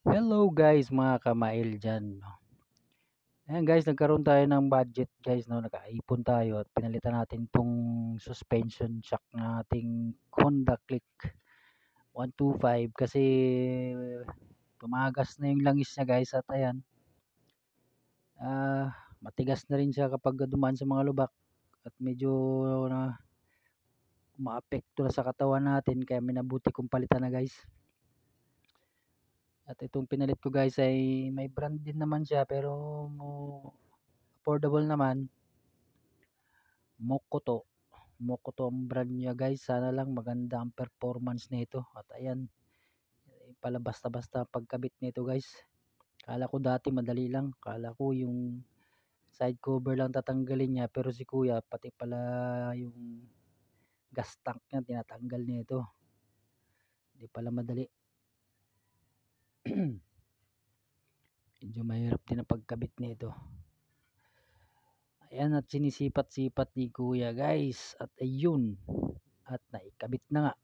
Hello guys, mga kamail dyan. Ayan guys, nagkaroon tayo ng budget guys, no? Nakaipon tayo at pinalitan natin itong suspension shock ng ating Honda Click 125 kasi tumagas na yung langis niya guys at ayan, matigas na rin siya kapag dumaan sa mga lubak at medyo na maapekto na sa katawan natin kaya minabuti kong palitan na guys. At itong pinalit ko guys ay may brand din naman siya pero affordable naman. Mokoto. Mokoto ang brand niya guys. Sana lang maganda ang performance nito. At ayan, pala basta-basta pagkabit nito guys. Kala ko dati madali lang. Kala ko yung side cover lang tatanggalin niya. Pero si kuya pati pala yung gas tank niya tinatanggal nito. Hindi pala madali. Medyo mahirap din ang pagkabit nito. Ayan at sinisipat-sipat ni kuya guys. At ayun. At naikabit na nga.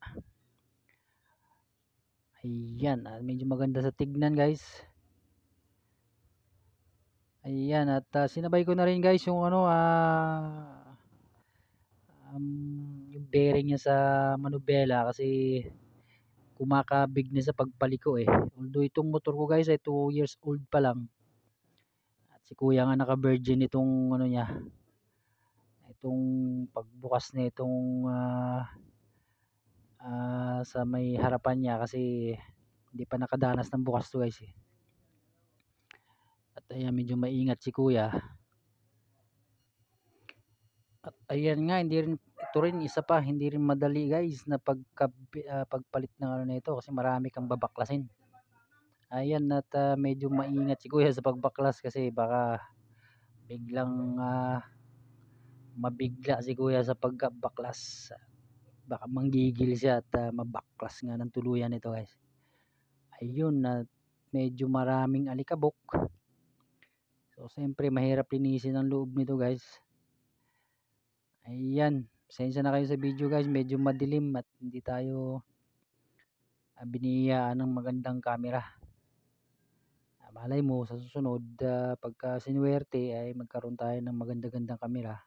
Ayan. Medyo maganda sa tignan guys. Ayan at sinabay ko na rin guys yung yung bearing niya sa manubela kasi kumakabig na sa pagpaliko eh. Although itong motor ko guys ay 2 years old pa lang. At si kuya nga naka-virgin itong niya. Itong pagbukas na itong sa may harapan niya kasi hindi pa nakadanas ng bukas to guys eh. At ayan medyo maingat si kuya. At ayan nga, hindi rin ito rin isa pa, hindi rin madali guys na pagpalit ng nito kasi marami kang babaklasin. Ayan at medyo maingat si kuya sa pagbaklas kasi baka biglang mabigla si kuya sa pagbaklas. Baka manggigil siya at mabaklas nga ng tuluyan nito guys. Ayun at medyo maraming alikabok. So siyempre mahirap linisin ang loob nito guys. Ayan, pasensya na kayo sa video guys, medyo madilim at hindi tayo biniyayaan ng magandang camera. Malay mo sa susunod pagka sinuwerte ay magkaroon tayo ng maganda-gandang camera.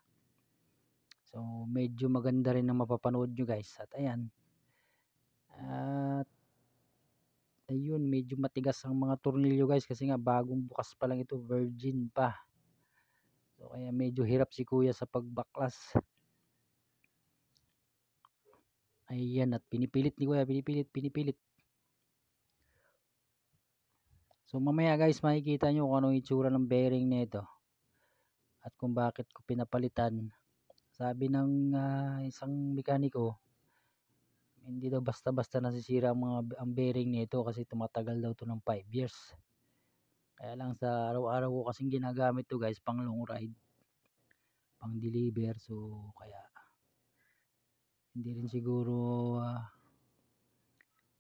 So medyo maganda rin ang mapapanood nyo guys. At ayan. At ayun, medyo matigas ang mga tornilyo guys kasi nga bagong bukas pa lang ito, virgin pa. So kaya medyo hirap si kuya sa pagbaklas. Ayan at pinipilit ni kuya, pinipilit. So mamaya guys makikita nyo kung anong itsura ng bearing nito at kung bakit ko pinapalitan. Sabi ng isang mekaniko, hindi daw basta-basta nasisira ang bearing nito kasi tumatagal daw to ng 5 years. Kaya lang sa araw-araw ko kasing ginagamit to guys pang long ride, pang deliver, so kaya hindi rin siguro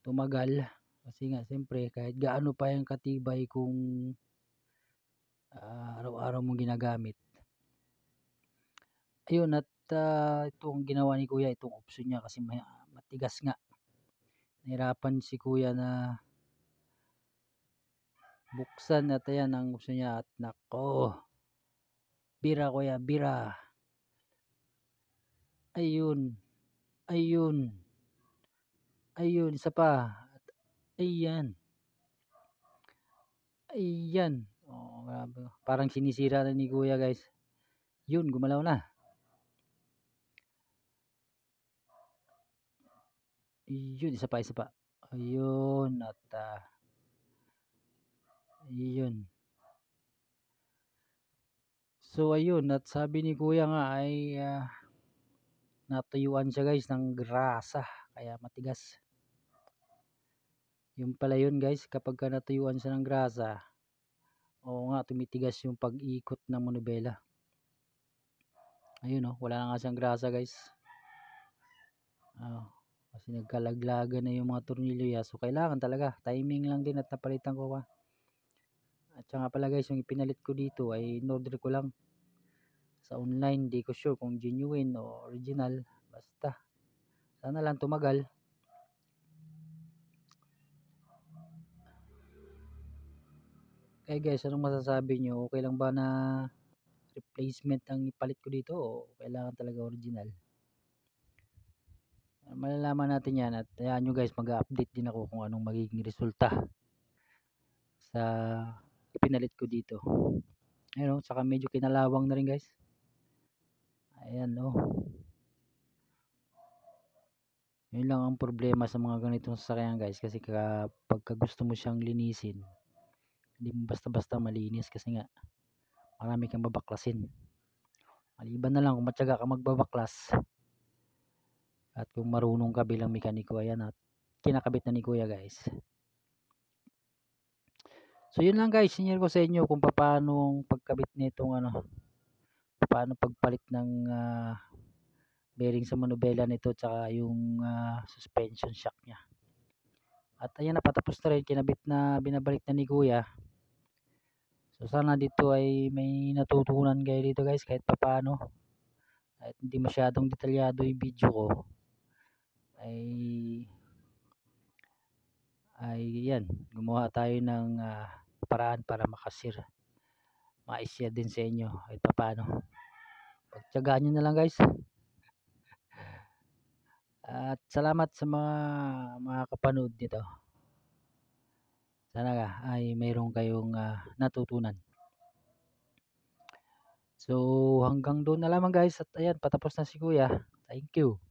tumagal kasi nga siyempre kahit gaano pa yung katibay kung araw-araw mong ginagamit. Ayun at itong ginawa ni kuya, itong option niya kasi matigas nga. Nahirapan si kuya na buksan at ayan ang option niya at nako. Bira kuya, bira. Ayun. Ayun. Ayun, isa pa. At ayan. Ayan. Oh, grabe. Parang sinisira na ni kuya guys. Yun, gumalaw na. Ayun, isa pa, isa pa. Ayun at ayun. So ayun at sabi ni kuya nga ay natuyuan siya guys ng grasa kaya matigas. Yung pala yun guys, kapag natuyuan siya ng grasa, oo nga tumitigas yung pag-ikot ng manubela. Ayun wala na nga siyang grasa guys. Kasi nagkalaglagan na yung mga tornilyo ya. So kailangan talaga timing lang din at napalitan ko pa. At saka pala guys, yung ipinalit ko dito ay in-order ko lang sa online. Di ko sure kung genuine o original. Basta sana lang tumagal. Guys, anong masasabi nyo? Okay lang ba na replacement ang ipalit ko dito o kailangan talaga original? Malalaman natin yan at hayaan nyo guys, mag-update din ako kung anong magiging resulta sa ipinalit ko dito. Ayun, saka medyo kinalawang na rin guys. Ayan yun lang ang problema sa mga ganitong sasakyan guys, kasi pagka gusto mo siyang linisin, hindi mo basta-basta malinis kasi nga marami kang babaklasin. Maliban na lang kung matyaga ka magbabaklas at kung marunong ka bilang mekaniko. Ayan at kinakabit na ni kuya guys. So yun lang guys, sinare ko sa inyo kung paano pagkabit nitong paano pagpalit ng bearing sa manubela nito tsaka yung suspension shock niya. At ayan na, patapos na rin, kinabit na, binabalik na ni kuya. So sana dito ay may natutunan kayo dito guys kahit papaano. Kahit hindi masyadong detalyado yung video ko, ay yan, gumawa tayo ng paraan para ma-share din sa inyo kahit papaano. Pagtyagaan nyo na lang guys. At salamat sa mga kapanood nito. Sana ay mayroon kayong natutunan. So hanggang doon na lamang guys, at ayan, patapos na si kuya. Thank you.